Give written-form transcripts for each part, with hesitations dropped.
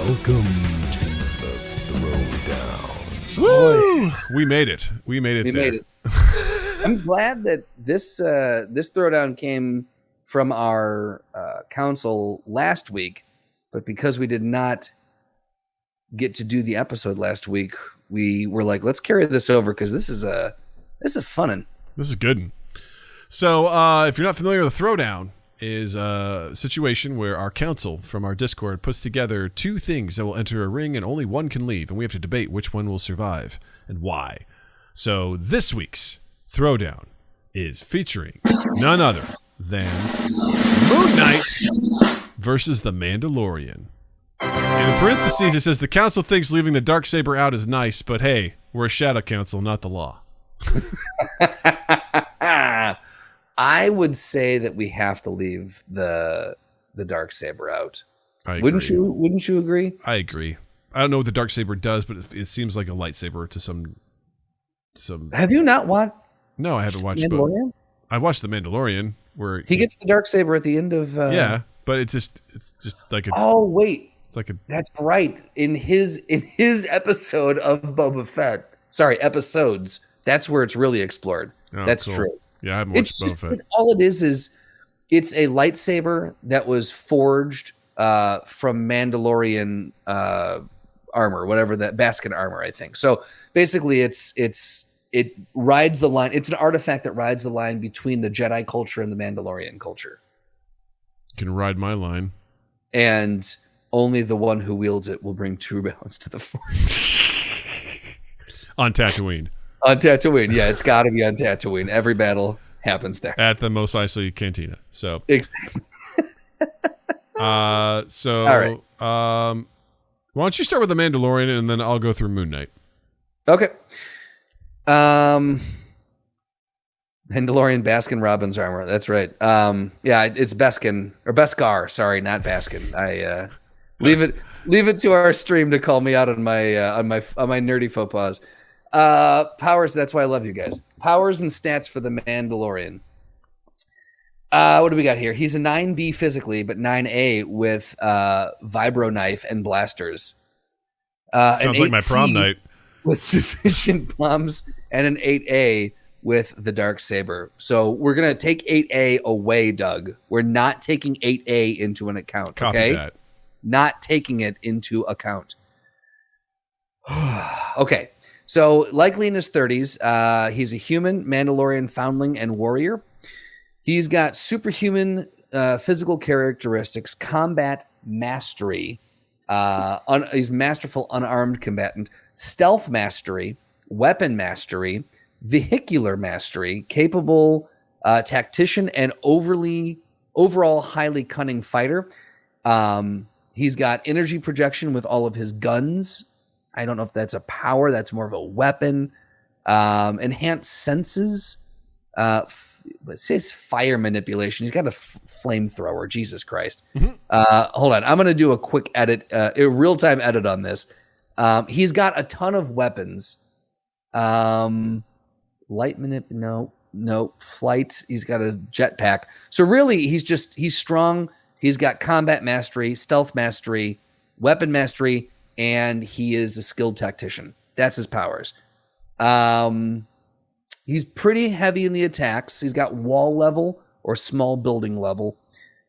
Welcome to the Throwdown. Woo! We made it. We made it. I'm glad that this throwdown came from our council last week, but because we did not get to do the episode last week, we were like, let's carry this over because this is a fun one. This is good. So, if you're not familiar with the Throwdown, is a situation where our council from our Discord puts together two things that will enter a ring and only one can leave, and we have to debate which one will survive and why. So this week's Throwdown is featuring none other than Moon Knight versus the Mandalorian. And in parentheses, it says the council thinks leaving the Darksaber out is nice, but hey, we're a shadow council, not the law. I would say that we have to leave the Darksaber out. I agree. Wouldn't you agree? I agree. I don't know what the Darksaber does, but it seems like a lightsaber to some. Have you not watched? No, I haven't watched Mandalorian? I watched The Mandalorian, where he gets the Darksaber at the end of. Yeah, but it's just like a. Oh wait, it's like a. That's right. In his episode of Boba Fett, episodes. That's where it's really explored. Oh, that's cool. True. Yeah, I haven't watched Boba Fett. All it is it's a lightsaber that was forged from Mandalorian armor, whatever that Baskin armor, I think. So basically, it rides the line. It's an artifact that rides the line between the Jedi culture and the Mandalorian culture. Can ride my line, and only the one who wields it will bring true balance to the Force. On Tatooine. On Tatooine, yeah, it's got to be on Tatooine. Every battle happens there at the Mos Eisley Cantina. So exactly. All right. Why don't you start with the Mandalorian and then I'll go through Moon Knight. Okay. Mandalorian Baskin Robbins armor. That's right. Yeah, it's Baskin or Beskar. Sorry, not Baskin. I leave it to our stream to call me out on my nerdy faux pas. Powers, that's why I love you guys. Powers and stats for the Mandalorian. What do we got here? He's a 9B physically, but 9A with vibro knife and blasters. Sounds like my prom night. With sufficient bombs, and an 8A with the Darksaber. So we're going to take 8A away, Doug. We're not taking 8A into an account. Copy okay? that. Not taking it into account. Okay. So, likely in his 30s, he's a human, Mandalorian foundling, and warrior. He's got superhuman physical characteristics, combat mastery. He's masterful unarmed combatant, stealth mastery, weapon mastery, vehicular mastery, capable tactician, and overall highly cunning fighter. He's got energy projection with all of his guns. I don't know if that's a power. That's more of a weapon. Enhanced senses. It says fire manipulation. He's got a flamethrower. Jesus Christ. Mm-hmm. Hold on. I'm going to do a quick edit, a real-time edit on this. He's got a ton of weapons. Light no. Flight. He's got a jetpack. So really, he's strong. He's got combat mastery, stealth mastery, weapon mastery, and he is a skilled tactician. That's his powers. He's pretty heavy in the attacks. He's got wall level or small building level.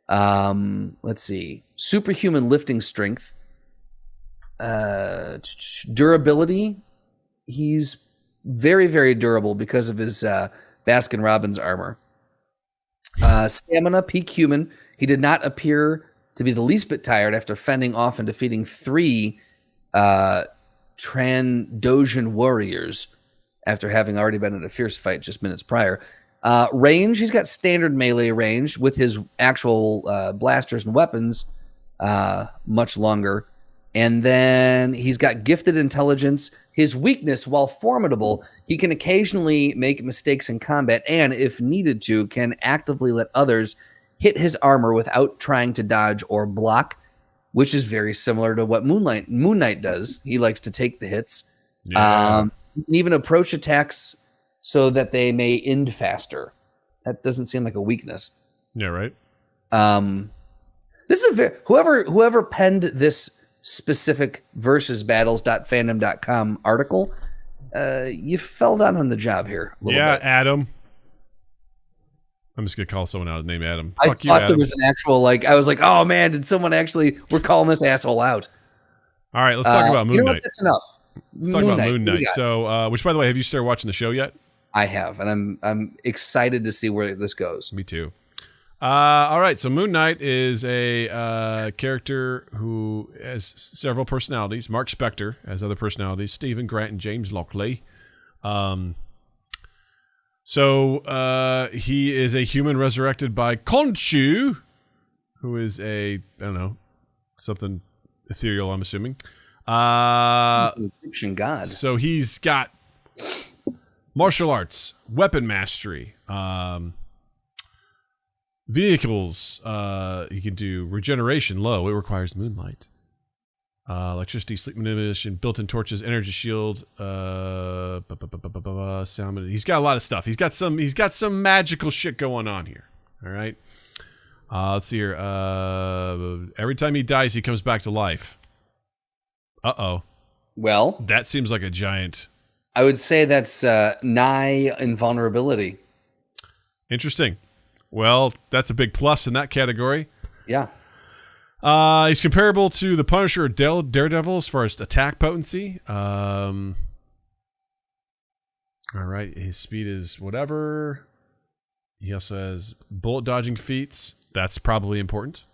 Let's see. Superhuman lifting strength. Durability. He's very, very durable because of his Baskin Robbins armor. Stamina, peak human. He did not appear to be the least bit tired after fending off and defeating 3 Trandoshan warriors after having already been in a fierce fight just minutes prior. Range, he's got standard melee range with his actual blasters and weapons much longer. And then he's got gifted intelligence. His weakness, while formidable, he can occasionally make mistakes in combat and, if needed to, can actively let others hit his armor without trying to dodge or block, which is very similar to what Moon Knight does. He likes to take the hits. Yeah. Even approach attacks so that they may end faster. That doesn't seem like a weakness. Yeah, right. This is whoever penned this specific versus battles.fandom.com article, you fell down on the job here a little bit. Adam. I'm just going to call someone out named Adam. I Fuck you, thought Adam. there was an actual, I was like, oh man, did someone actually, we're calling this asshole out. All right, let's talk about Moon you know Knight. what? That's enough. Let's talk about Moon What do Knight. you got? So, which, by the way, have you started watching the show yet? I have, and I'm excited to see where this goes. Me too. All right, so Moon Knight is a character who has several personalities. Mark Spector has other personalities. Stephen Grant and James Lockley. So he is a human resurrected by Khonshu, who is I don't know, something ethereal, I'm assuming. He's an Egyptian god. So he's got martial arts, weapon mastery, vehicles. He can do regeneration low. It requires moonlight. Electricity, sleep manipulation, built-in torches, energy shield, sound. He's got a lot of stuff. He's got some magical shit going on here. All right. Let's see here. Every time he dies, he comes back to life. Uh-oh. Well, That seems like a giant. I would say that's nigh invulnerability. Interesting. Well, that's a big plus in that category. Yeah. He's comparable to the Punisher or Daredevil as far as attack potency. All right, his speed is whatever. He also has bullet dodging feats. That's probably important.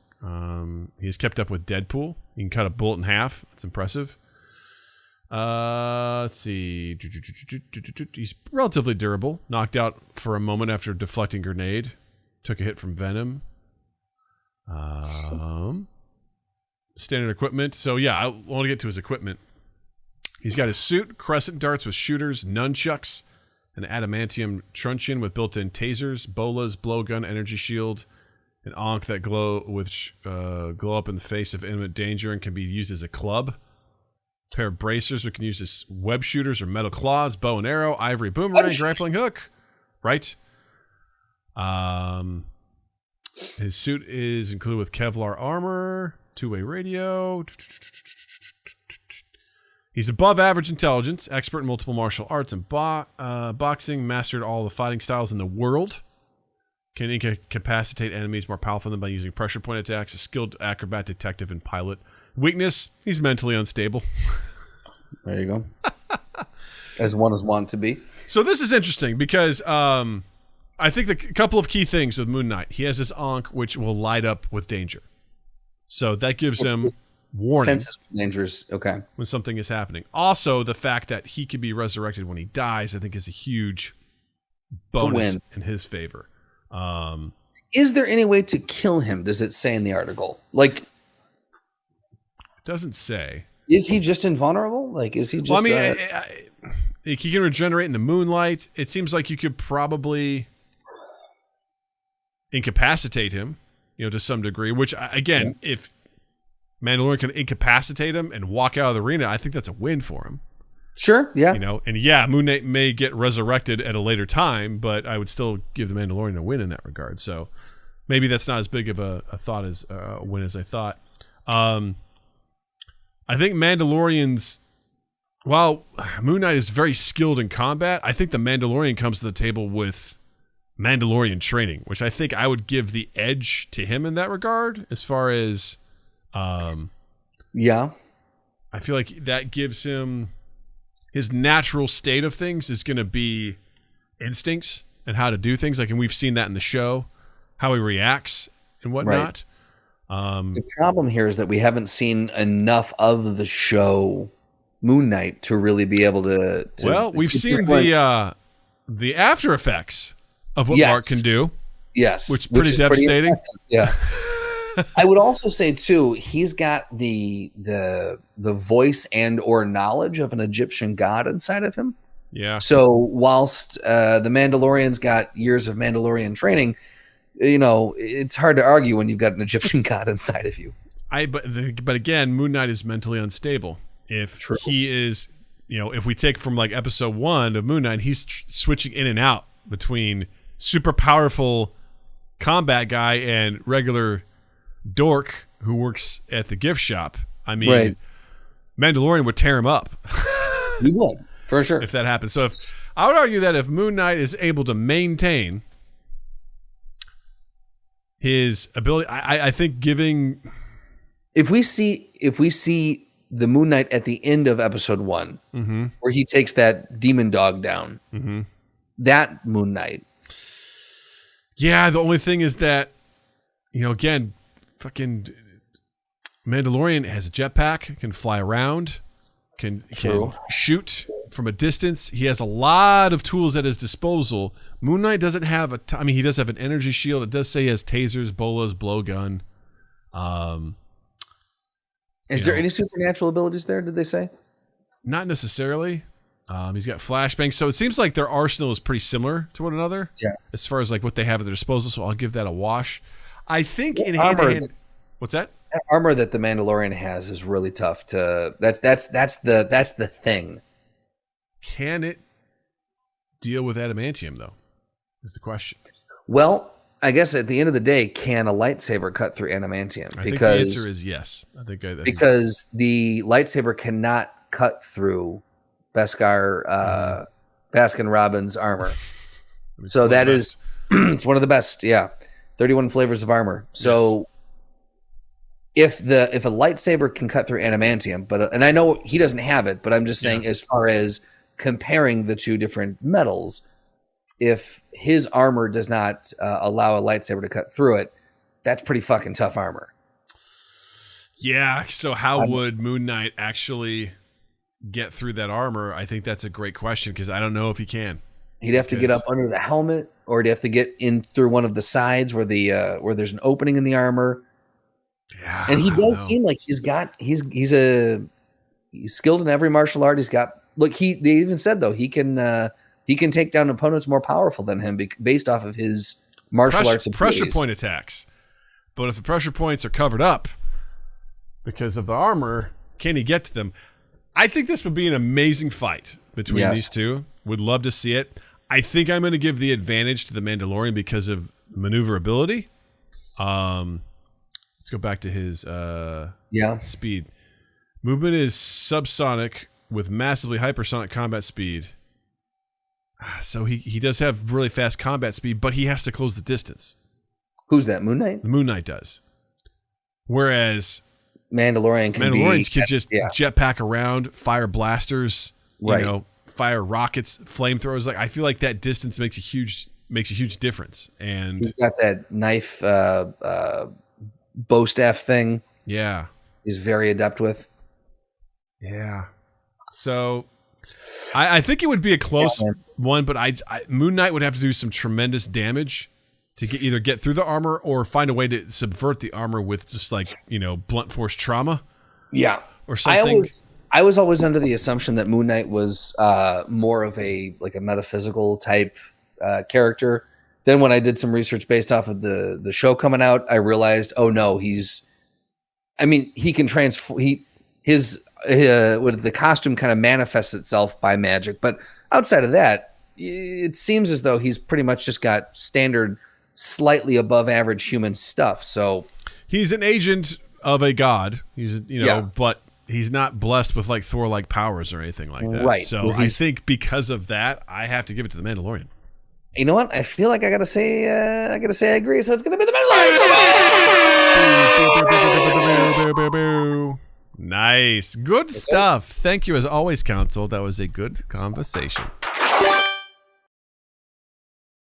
He's kept up with Deadpool. He can cut a bullet in half. That's impressive. Let's see. He's relatively durable. Knocked out for a moment after deflecting grenade. Took a hit from Venom. Standard equipment. So yeah, I want to get to his equipment. He's got his suit, crescent darts with shooters, nunchucks, an adamantium truncheon with built-in tasers, bolas, blowgun, energy shield, an ankh that glow up in the face of imminent danger and can be used as a club. A pair of bracers we can use as web shooters or metal claws, bow and arrow, ivory boomerang, grappling hook. Right. His suit is included with Kevlar armor, two-way radio. He's above average intelligence, expert in multiple martial arts and boxing, mastered all the fighting styles in the world. Can incapacitate enemies more powerful than by using pressure point attacks. A skilled acrobat, detective, and pilot. Weakness: he's mentally unstable. There you go. As one is wont to be. So this is interesting because I think a couple of key things with Moon Knight. He has this ankh which will light up with danger. So that gives him warning. Senses dangerous. Okay. When something is happening. Also, the fact that he can be resurrected when he dies, I think, is a huge bonus in his favor. Is there any way to kill him? Does it say in the article? Like, doesn't say. Is he just invulnerable? Like, is he just? Well, I mean, he can regenerate in the moonlight. It seems like you could probably incapacitate him, to some degree. Which, again, if Mandalorian can incapacitate him and walk out of the arena, I think that's a win for him. Sure, yeah. And yeah, Moon Knight may get resurrected at a later time, but I would still give the Mandalorian a win in that regard. So maybe that's not as big of a thought as a win as I thought. I think Mandalorians, while Moon Knight is very skilled in combat, I think the Mandalorian comes to the table with Mandalorian training, which I think I would give the edge to him in that regard. As far as, yeah, I feel like that gives him his natural state of things is going to be instincts and how to do things. Like, and we've seen that in the show, how he reacts and whatnot. Right. The problem here is that we haven't seen enough of the show Moon Knight to really be able to well, we've seen the after effects of what Mark can do. Yes. Which is devastating. Yeah. I would also say too, he's got the voice and or knowledge of an Egyptian god inside of him. Yeah. So whilst the Mandalorian's got years of Mandalorian training, it's hard to argue when you've got an Egyptian god inside of you. But again, Moon Knight is mentally unstable. If he is, if we take from like episode 1 of Moon Knight, he's switching in and out between super powerful combat guy and regular dork who works at the gift shop. I mean, Right. Mandalorian would tear him up. He would, for sure. If that happens. So I would argue that if Moon Knight is able to maintain his ability, I think giving... If we see the Moon Knight at the end of episode 1, where he takes that demon dog down, that Moon Knight. Yeah, the only thing is that, again, fucking Mandalorian has a jetpack, can fly around, can shoot from a distance. He has a lot of tools at his disposal. Moon Knight doesn't have he does have an energy shield. It does say he has tasers, bolas, blowgun. Is there any supernatural abilities there, did they say? Not necessarily. He's got flashbangs. So it seems like their arsenal is pretty similar to one another. Yeah. As far as like what they have at their disposal. So I'll give that a wash. I think in armor hand-to-hand... What's that? That armor that the Mandalorian has is really tough to... That's the thing. Can it deal with adamantium, though, is the question. Well, I guess at the end of the day, can a lightsaber cut through adamantium? I think the answer is yes. Because the lightsaber cannot cut through Baskin Robbins armor. So that is, it's one of the best. Yeah, 31 flavors of armor. So if a lightsaber can cut through adamantium, and I know he doesn't have it, but I'm just saying as far as comparing the two different metals, if his armor does not allow a lightsaber to cut through it, that's pretty fucking tough armor. Yeah. So how would Moon Knight actually get through that armor? I think that's a great question because I don't know if he can. He'd have to get up under the helmet, or he'd have to get in through one of the sides where where there's an opening in the armor. Yeah, and he does seem like he's skilled in every martial art. He's got they even said though he can take down opponents more powerful than him based off of his martial arts abilities. Pressure point attacks. But if the pressure points are covered up because of the armor, can he get to them? I think this would be an amazing fight between these two. Would love to see it. I think I'm going to give the advantage to the Mandalorian because of maneuverability. Let's go back to his speed. Movement is subsonic with massively hypersonic combat speed. So he does have really fast combat speed, but he has to close the distance. Who's that, Moon Knight? The Moon Knight does. Whereas Mandalorians could just jetpack around, fire blasters, fire rockets, flamethrowers. Like I feel like that distance makes a huge difference. And he's got that knife bow staff thing. Yeah. He's very adept with. Yeah. So I think it would be a close one, but Moon Knight would have to do some tremendous damage to either get through the armor or find a way to subvert the armor with just like, blunt force trauma. Yeah. Or something. I was always under the assumption that Moon Knight was more of a metaphysical type character. Then when I did some research based off of the show coming out, I realized, oh no, he can transform. The costume kind of manifests itself by magic, but outside of that, it seems as though he's pretty much just got standard, slightly above average human stuff. So he's an agent of a god. He's but he's not blessed with like Thor-like powers or anything like that. Right. So I think because of that, I have to give it to the Mandalorian. You know what? I feel like I gotta say I agree. So it's gonna be the Mandalorian. Nice. Good stuff. Thank you as always, Council. That was a good conversation.